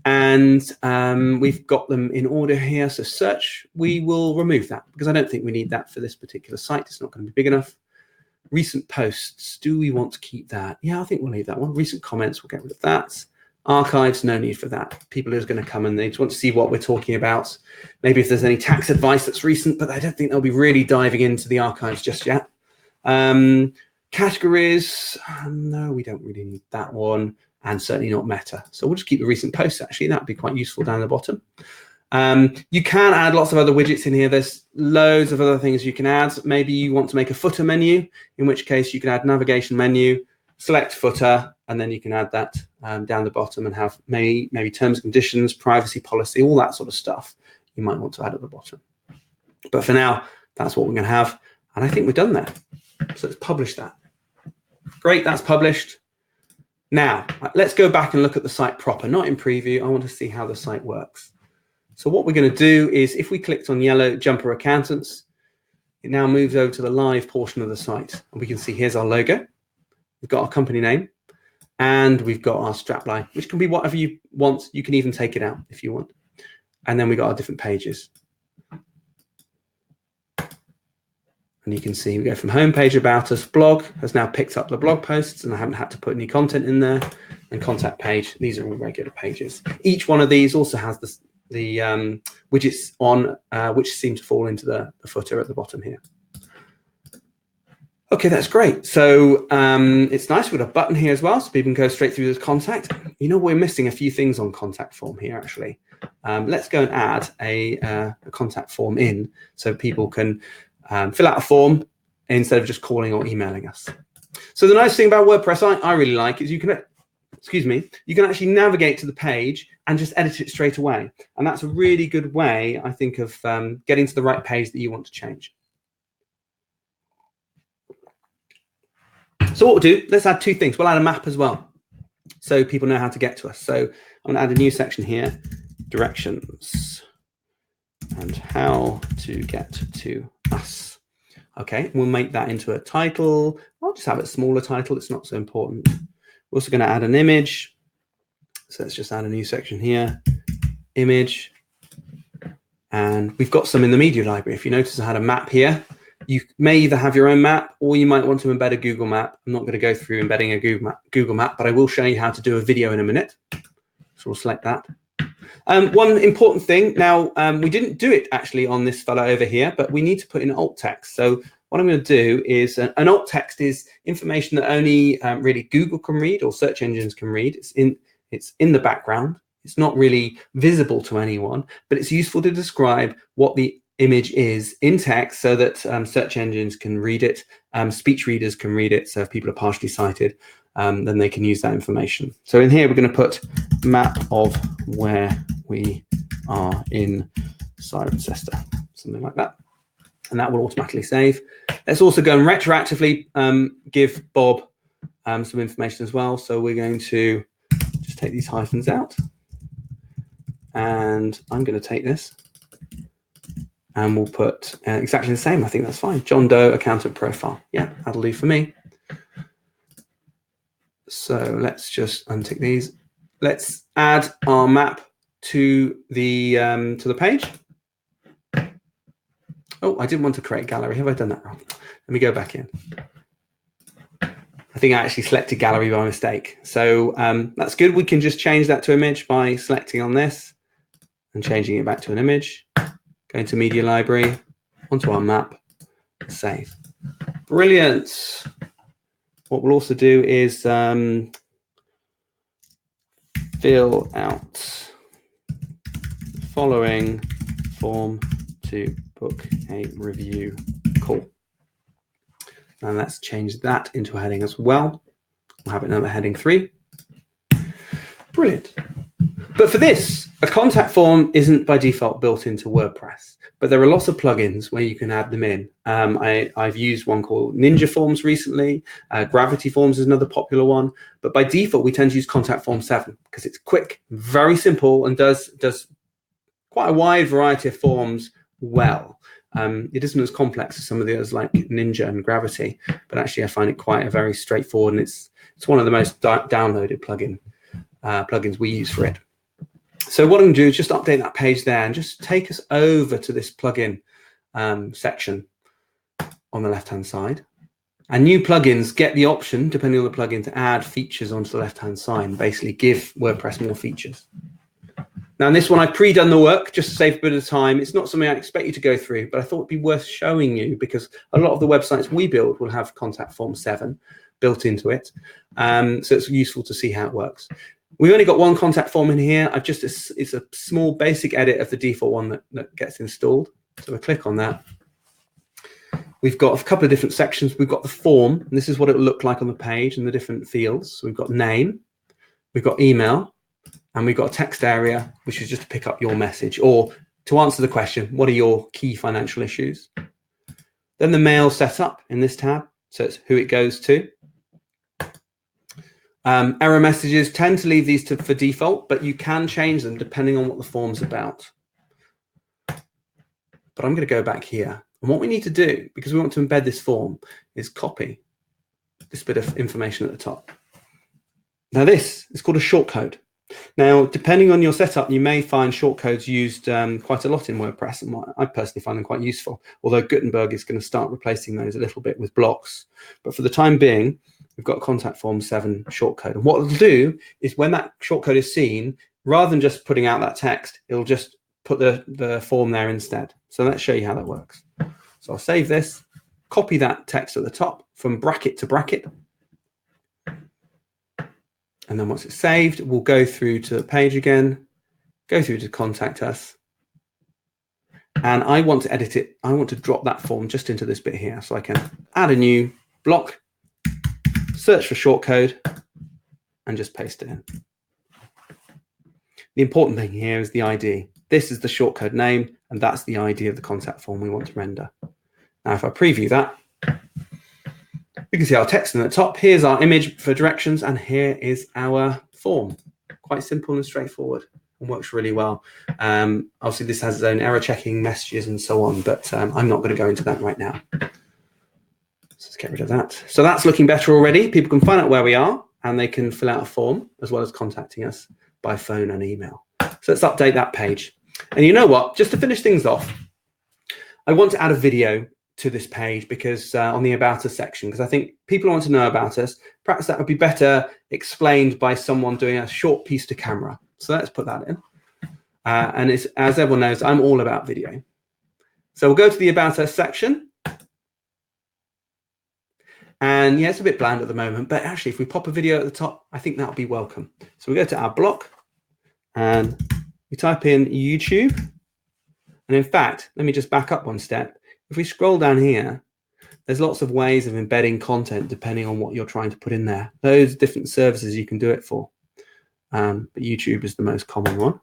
and we've got them in order here. So search, we will remove that because I don't think we need that for this particular site. It's not going to be big enough. Recent posts, do we want to keep that? Yeah, I think we'll leave that one. Recent comments, we'll get rid of that. Archives, no need for that. People are just going to come and they just want to see what we're talking about. Maybe if there's any tax advice that's recent, but I don't think they'll be really diving into the archives just yet. Categories, no, we don't really need that one, and certainly not meta. So we'll just keep the recent posts, actually. That'd be quite useful down the bottom. You can add lots of other widgets in here. There's loads of other things you can add. Maybe you want to make a footer menu, in which case you can add navigation menu, select footer, and then you can add that down the bottom and have maybe terms and conditions, privacy policy, all that sort of stuff you might want to add at the bottom. But for now, that's what we're going to have. And I think we're done there. So let's publish that. Great, that's published. Now, let's go back and look at the site proper, not in preview. I want to see how the site works. So what we're going to do is if we clicked on yellow jumper accountants, it now moves over to the live portion of the site. And we can see here's our logo. We've got our company name, and we've got our strapline, which can be whatever you want. You can even take it out if you want. And then we've got our different pages. And you can see we go from homepage, about us, blog has now picked up the blog posts, and I haven't had to put any content in there. And contact page, these are all regular pages. Each one of these also has the widgets on, which seem to fall into the footer at the bottom here. Okay, that's great. So it's nice. We've got a button here as well, so people can go straight through this contact. You know, we're missing a few things on contact form here, actually. Let's go and add a contact form in so people can fill out a form instead of just calling or emailing us. So the nice thing about WordPress I really like is you can, you can actually navigate to the page and just edit it straight away. And that's a really good way, I think, of getting to the right page that you want to change. So what we'll do, let's add two things. We'll add a map as well, so people know how to get to us. So I'm going to add a new section here, directions, and how to get to us. Okay, we'll make that into a title. I'll just have a smaller title. It's not so important. We're also going to add an image. So let's just add a new section here, image. And we've got some in the media library. If you notice, I had a map here. You may either have your own map, or you might want to embed a Google map. I'm not going to go through embedding a Google map, but I will show you how to do a video in a minute. So we'll select that. One important thing, now we didn't do it actually on this fellow over here, but we need to put in alt text. So what I'm going to do is an alt text is information that only really Google can read or search engines can read. It's in the background. It's not really visible to anyone, but it's useful to describe what the image is in text so that search engines can read it, speech readers can read it. So if people are partially sighted, then they can use that information. So in here, we're going to put map of where we are in Cirencester, something like that. And that will automatically save. Let's also go and retroactively give Bob some information as well. So we're going to just take these hyphens out. And I'm going to take this. And we'll put exactly the same. I think that's fine. John Doe, accountant profile. Yeah, that'll do for me. So let's just untick these. Let's add our map to the page. Oh, I didn't want to create a gallery. Have I done that wrong? Let me go back in. I think I actually selected gallery by mistake. So that's good. We can just change that to image by selecting on this and changing it back to an image. Going to media library, onto our map, save. Brilliant. What we'll also do is fill out the following form to book a review call. And let's change that into a heading as well. We'll have it number heading 3. Brilliant. But for this, a contact form isn't by default built into WordPress, but there are lots of plugins where you can add them in. I've used one called Ninja Forms recently. Gravity Forms is another popular one. But by default, we tend to use Contact Form 7 because it's quick, very simple, and does quite a wide variety of forms well. It isn't as complex as some of the others like Ninja and Gravity, but actually I find it quite a very straightforward, and it's one of the most downloaded plugins we use for it. So what I'm going to do is just update that page there and just take us over to this plugin section on the left-hand side. And new plugins get the option, depending on the plugin, to add features onto the left-hand side and basically give WordPress more features. Now, in this one, I've pre-done the work just to save a bit of time. It's not something I expect you to go through, but I thought it'd be worth showing you because a lot of the websites we build will have Contact Form 7 built into it. So it's useful to see how it works. We've only got one contact form in here. It's a small basic edit of the default one that gets installed. So we'll click on that. We've got a couple of different sections. We've got the form, and this is what it will look like on the page and the different fields. So we've got name, we've got email, and we've got a text area, which is just to pick up your message or to answer the question, what are your key financial issues? Then the mail setup in this tab. So it's who it goes to. Error messages tend to leave these for default, but you can change them depending on what the form's about. But I'm going to go back here. And what we need to do, because we want to embed this form, is copy this bit of information at the top. Now this is called a shortcode. Now, depending on your setup, you may find shortcodes used quite a lot in WordPress, and I personally find them quite useful, although Gutenberg is going to start replacing those a little bit with blocks. But for the time being, we've got Contact Form 7 shortcode. And what it'll do is when that shortcode is seen, rather than just putting out that text, it'll just put the form there instead. So let's show you how that works. So I'll save this, copy that text at the top from bracket to bracket. And then once it's saved, we'll go through to the page again, go through to contact us. And I want to edit it. I want to drop that form just into this bit here. So I can add a new block, search for shortcode, and just paste it in. The important thing here is the ID. This is the shortcode name, and that's the ID of the contact form we want to render. Now, if I preview that, you can see our text in the top. Here's our image for directions, and here is our form. Quite simple and straightforward, and works really well. Obviously, this has its own error checking messages and so on, but I'm not going to go into that right now. Let's get rid of that. So that's looking better already. People can find out where we are, and they can fill out a form as well as contacting us by phone and email. So let's update that page. And you know what? Just to finish things off, I want to add a video to this page because on the About Us section, because I think people want to know about us. Perhaps that would be better explained by someone doing a short piece to camera. So let's put that in. And it's, as everyone knows, I'm all about video. So we'll go to the About Us section. And yeah, it's a bit bland at the moment, but actually if we pop a video at the top, I think that'll be welcome. So we go to our block and we type in YouTube. And in fact, let me just back up one step. If we scroll down here, there's lots of ways of embedding content depending on what you're trying to put in there. Those different services you can do it for. But YouTube is the most common one.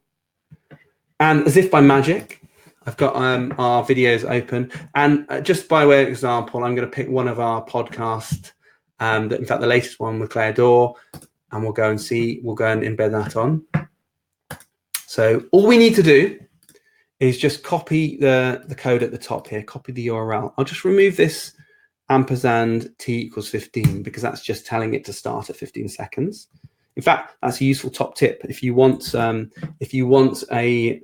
And as if by magic, I've got our videos open. And just by way of example, I'm going to pick one of our podcasts, in fact, the latest one with Claire Dorr, and we'll go and embed that on. So all we need to do is just copy the code at the top here, copy the URL. I'll just remove this ampersand t = 15 because that's just telling it to start at 15 seconds. In fact, that's a useful top tip. If you want a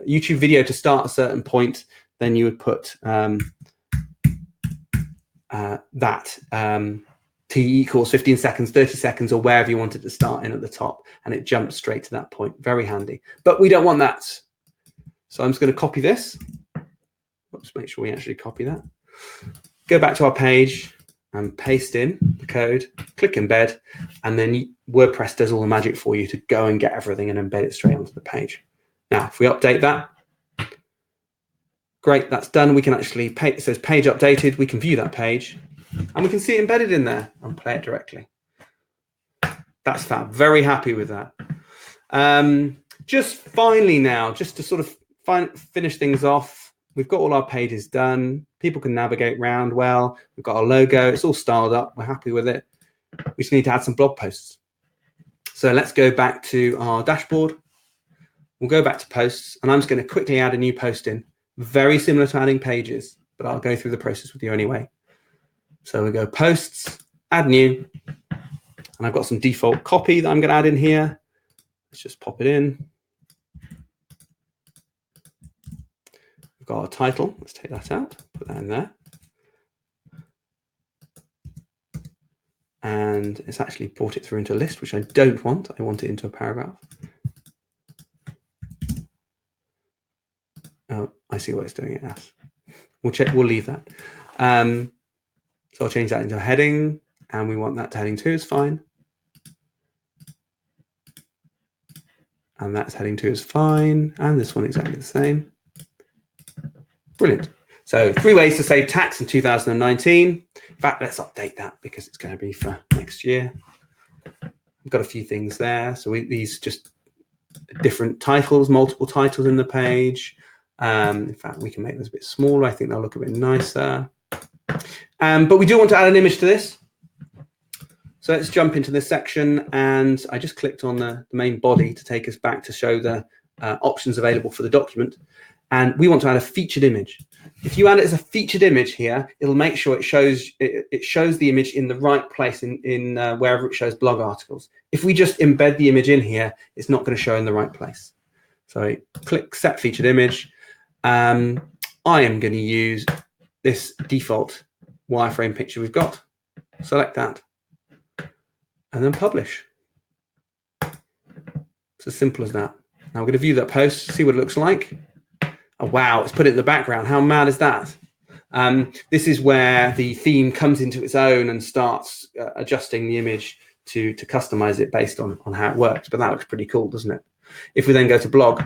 YouTube video to start at a certain point, then you would put T equals 15 seconds, 30 seconds, or wherever you want it to start in at the top, and it jumps straight to that point. Very handy. But we don't want that. So I'm just going to copy this. Let's make sure we actually copy that. Go back to our page and paste in the code, click embed, and then WordPress does all the magic for you to go and get everything and embed it straight onto the page. Now, if we update that, great, that's done. We can actually, it says page updated. We can view that page and we can see it embedded in there and play it directly. That's fab. Very happy with that. Just finally now, just to sort of finish things off, we've got all our pages done. People can navigate around well. We've got our logo. It's all styled up. We're happy with it. We just need to add some blog posts. So let's go back to our dashboard. We'll go back to posts, and I'm just going to quickly add a new post in. Very similar to adding pages, but I'll go through the process with you anyway. So we go posts, add new, and I've got some default copy that I'm going to add in here. Let's just pop it in. We've got our title. Let's take that out, put that in there. And it's actually brought it through into a list, which I don't want. I want it into a paragraph. Oh, I see what it's doing it as. We'll leave that. So I'll change that into a heading, and we want that to heading 2 is fine. And that's heading 2 is fine. And this one exactly the same. Brilliant. So 3 ways to save tax in 2019. In fact, let's update that because it's going to be for next year. We've got a few things there. So these just different titles, multiple titles in the page. In fact, we can make this a bit smaller. I think they'll look a bit nicer. But we do want to add an image to this. So let's jump into this section. And I just clicked on the main body to take us back to show the options available for the document. And we want to add a featured image. If you add it as a featured image here, it'll make sure it shows the image in the right place in wherever it shows blog articles. If we just embed the image in here, it's not going to show in the right place. So click set featured image. I am going to use this default wireframe picture we've got. Select that and then publish. It's as simple as that. Now we're going to view that post, see what it looks like. Oh, wow, it's put it in the background. How mad is that? This is where the theme comes into its own and starts adjusting the image to customize it based on how it works. But that looks pretty cool, doesn't it? If we then go to blog,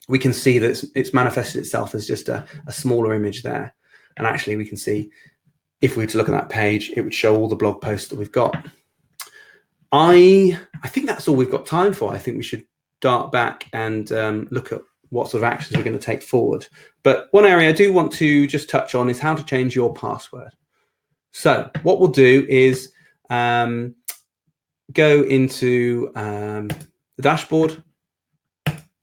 we can see that it's manifested itself as just a smaller image there. And actually, we can see if we were to look at that page, it would show all the blog posts that we've got. I think that's all we've got time for. I think we should dart back and look at what sort of actions we're going to take forward. But one area I do want to just touch on is how to change your password. So what we'll do is go into the dashboard,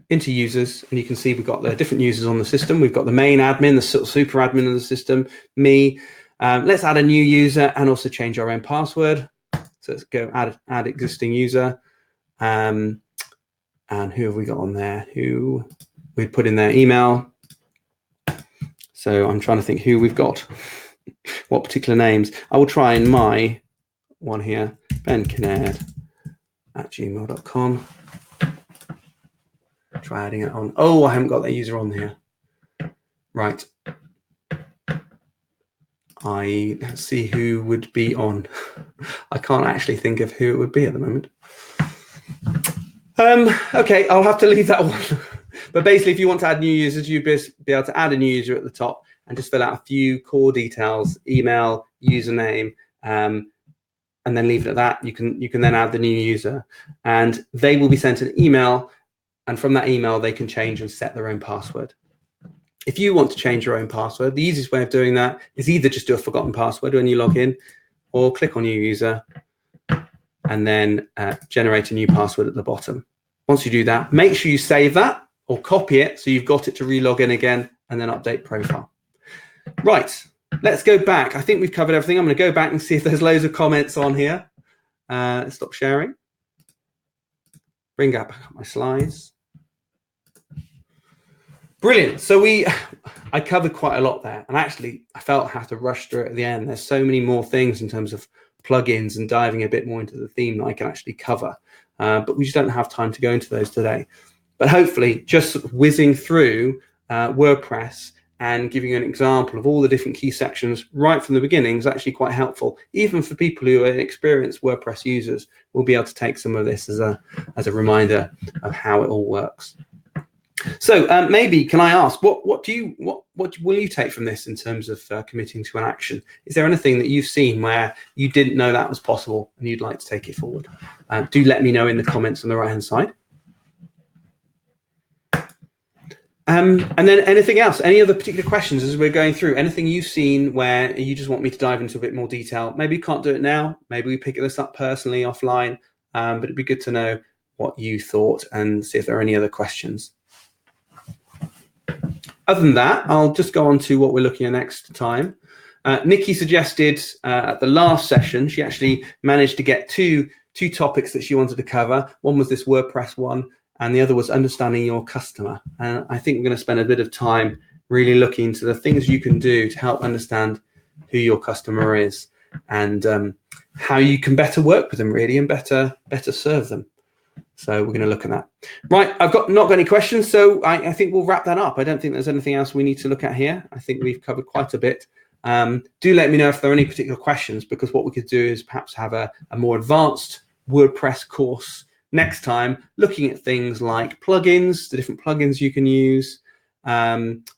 into users, and you can see we've got the different users on the system. We've got the main admin, the sort of super admin of the system, me. Let's add a new user and also change our own password. So let's go add existing user. And who have we got on there? Who we put in their email. So I'm trying to think who we've got, what particular names. I will try in my one here, benkinnaird@gmail.com. Try adding it on. Oh, I haven't got that user on here. Right. Let's see who would be on. I can't actually think of who it would be at the moment. Okay, I'll have to leave that one. But basically, if you want to add new users, you'd be able to add a new user at the top and just fill out a few core details, email, username, and then leave it at that. You can then add the new user, and they will be sent an email, and from that email, they can change and set their own password. If you want to change your own password, the easiest way of doing that is either just do a forgotten password when you log in, or click on new user, and then generate a new password at the bottom. Once you do that, make sure you save that or copy it so you've got it to re-log in again, and then update profile. Right, let's go back. I think we've covered everything. I'm going to go back and see if there's loads of comments on here. Stop sharing. Bring up my slides. Brilliant. So I covered quite a lot there, and actually I felt I had to rush through it at the end. There's so many more things in terms of plugins and diving a bit more into the theme that I can actually cover, but we just don't have time to go into those today. But hopefully just whizzing through WordPress and giving you an example of all the different key sections right from the beginning is actually quite helpful. Even for people who are experienced WordPress users, we'll be able to take some of this as a reminder of how it all works. So maybe can I ask, what will you take from this in terms of committing to an action? Is there anything that you've seen where you didn't know that was possible and you'd like to take it forward? Do let me know in the comments on the right hand side. And then anything else, any other particular questions as we're going through? Anything you've seen where you just want me to dive into a bit more detail? Maybe you can't do it now. Maybe we pick this up personally offline, but it'd be good to know what you thought and see if there are any other questions. Other than that, I'll just go on to what we're looking at next time. Nikki suggested at the last session, she actually managed to get two topics that she wanted to cover. One was this WordPress one, and the other was understanding your customer. And I think we're going to spend a bit of time really looking into the things you can do to help understand who your customer is and how you can better work with them really and better serve them. So we're going to look at that. Right, I've not got any questions, so I think we'll wrap that up. I don't think there's anything else we need to look at here. I think we've covered quite a bit. Do let me know if there are any particular questions, because what we could do is perhaps have a more advanced WordPress course next time, looking at things like plugins, the different plugins you can use,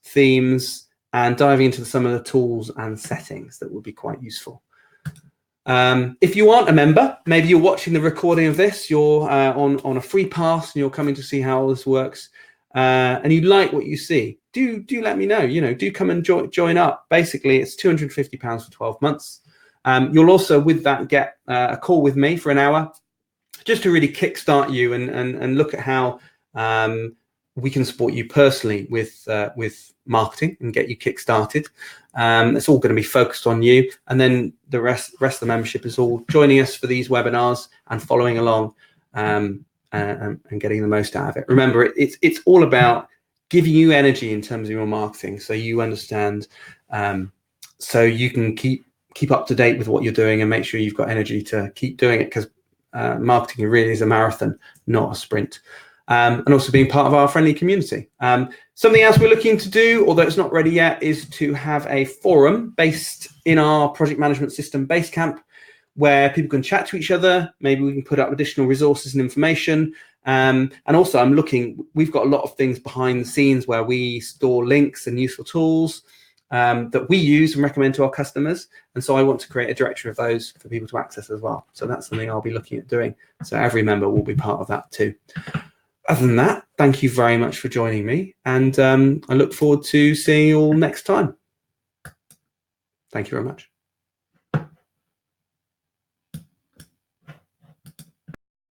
themes, and diving into some of the tools and settings that would be quite useful. If you aren't a member, maybe you're watching the recording of this, you're on a free pass and you're coming to see how all this works, and you like what you see, do let me know. Do come and join up. Basically, it's £250 for 12 months. You'll also, with that, get a call with me for an hour, just to really kickstart you and look at how we can support you personally with marketing and get you kick-started. It's all going to be focused on you, and then the rest of the membership is all joining us for these webinars and following along and getting the most out of it. Remember, it's all about giving you energy in terms of your marketing, so you understand, so you can keep up to date with what you're doing and make sure you've got energy to keep doing it, because marketing really is a marathon, not a sprint. And also being part of our friendly community. Something else we're looking to do, although it's not ready yet, is to have a forum based in our project management system Basecamp, where people can chat to each other. Maybe we can put up additional resources and information. And also we've got a lot of things behind the scenes where we store links and useful tools that we use and recommend to our customers. And so I want to create a directory of those for people to access as well. So that's something I'll be looking at doing. So every member will be part of that too. Other than that, thank you very much for joining me, and I look forward to seeing you all next time. Thank you very much.